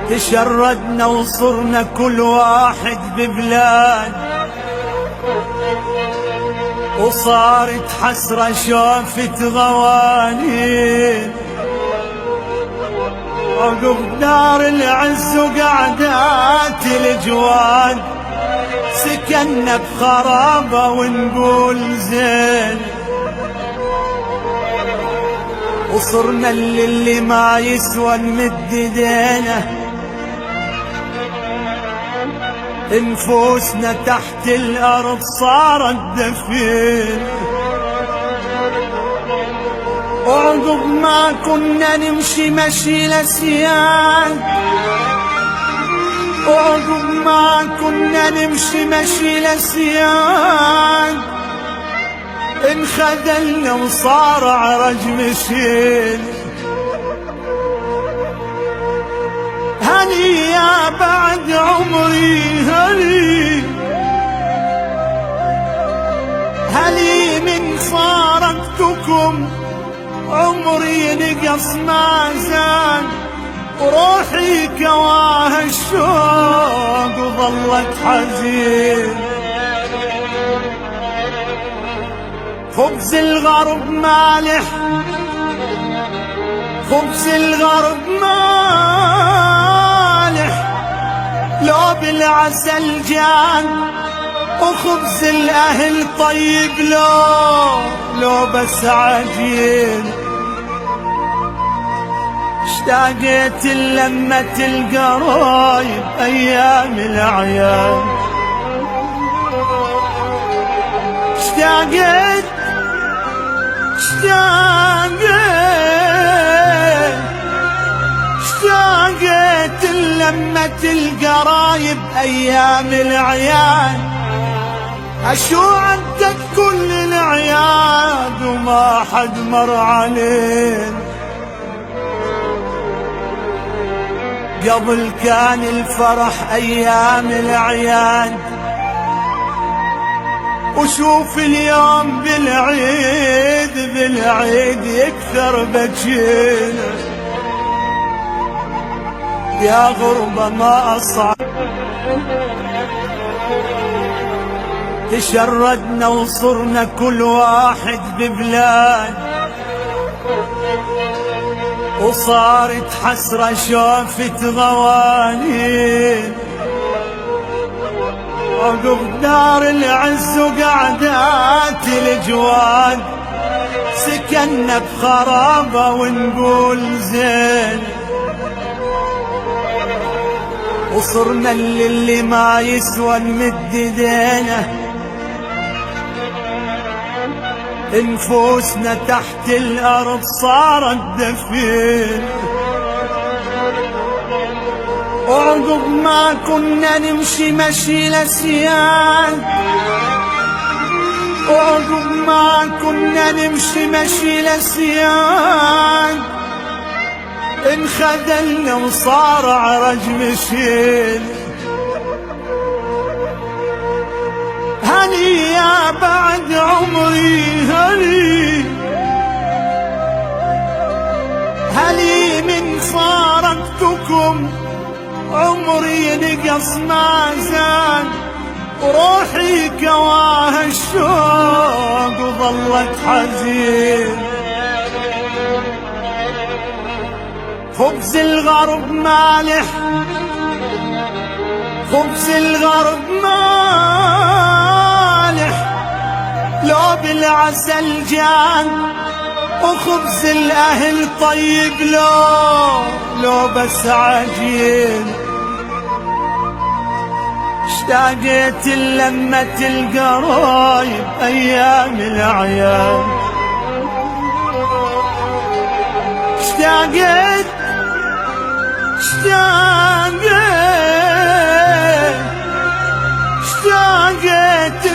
تشردنا وصرنا كل واحد ببلاد، وصارت حسرة شافت غوانين عقب دار العز وقعدات الجواد. سكننا بخرابة ونقول زين، وصرنا اللي ما يسوى نمد ايدينا، نفوسنا تحت الارض صارت دفين. وعقب ما كنا نمشي مشي لسيان، وعقب ما كنا نمشي مشي لسيان، انخذلنا وصار عرج مشين. هني يا بعد عمري هني، هني من فارقتكم عمري نقص ما زان، وروحي كواها الشوق وظلت حزين. خبز الغرب مالح، خبز الغرب مالح لو بالعسل جان، وخبز الاهل طيب لو بس عجين. اشتاقت لمة القرايب ايام الاعياد، اشتاقت لمة القرايب ايام الاعياد. اشو عدت كل الاعياد وما حد مر علين. قبل كان الفرح ايام الاعياد، وشوف اليوم بالعيد يكثر بجينا. يا غربة ما أصعب، تشردنا وصرنا كل واحد ببلاد، وصارت حسرة شافت غوانين عقب دار العز وقعدات الجواد. سكننا بخرابة ونقول زين، وصرنا اللي ما يسوى نمد ايدينا، نفوسنا تحت الارض صارت دفين. وعقب ما كنا نمشي مشي لسيان، وعقب ما كنا نمشي مشي لسيان، انخذلنا وصار عرج مشين. هني يا بعد عمري هني، هني من فارقتكم عمري نقص ما زان، وروحي كواها الشوق وظلت حزين. خبز الغرب مالح، خبز الغرب مالح لو بالعسل جان، وخبز الاهل طيب لو بس عجين. اشتاقت لمة القرايب ايام الاعياد، اشتاقت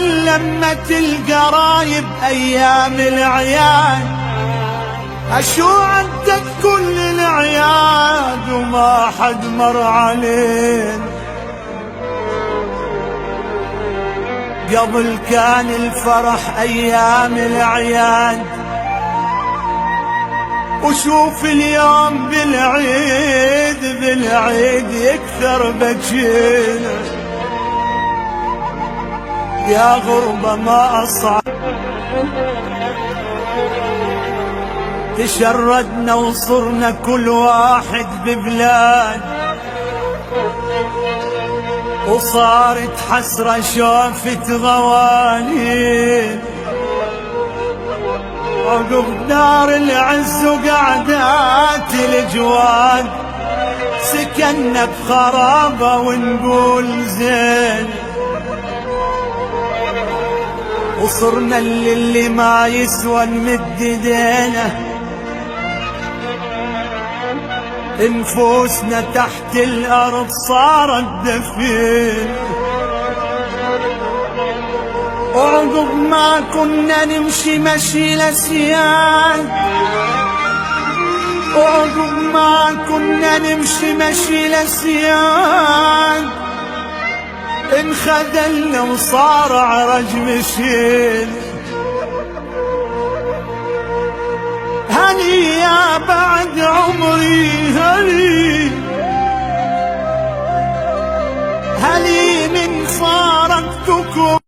لمة القرايب ايام الاعياد. اشو عدت كل الاعياد وما حد مر علين. قبل كان الفرح ايام الاعياد، وشوف اليوم بالعيد يكثر بجينا، يا غربة ما أصعب. تشردنا وصرنا كل واحد ببلاد، وصارت حسرة شوفت غوالي، عقب دار العز وقعدات الجواد سكننا بخرابة ونقول زين، وصرنا اللي ما يسوى نمد ايدينا، نفوسنا تحت الارض صارت دفين، وعقب ما كنا نمشي مشي لسيان، وعقب ما كنا نمشي مشي لسيان، انخذلنا وصار عرج مشين،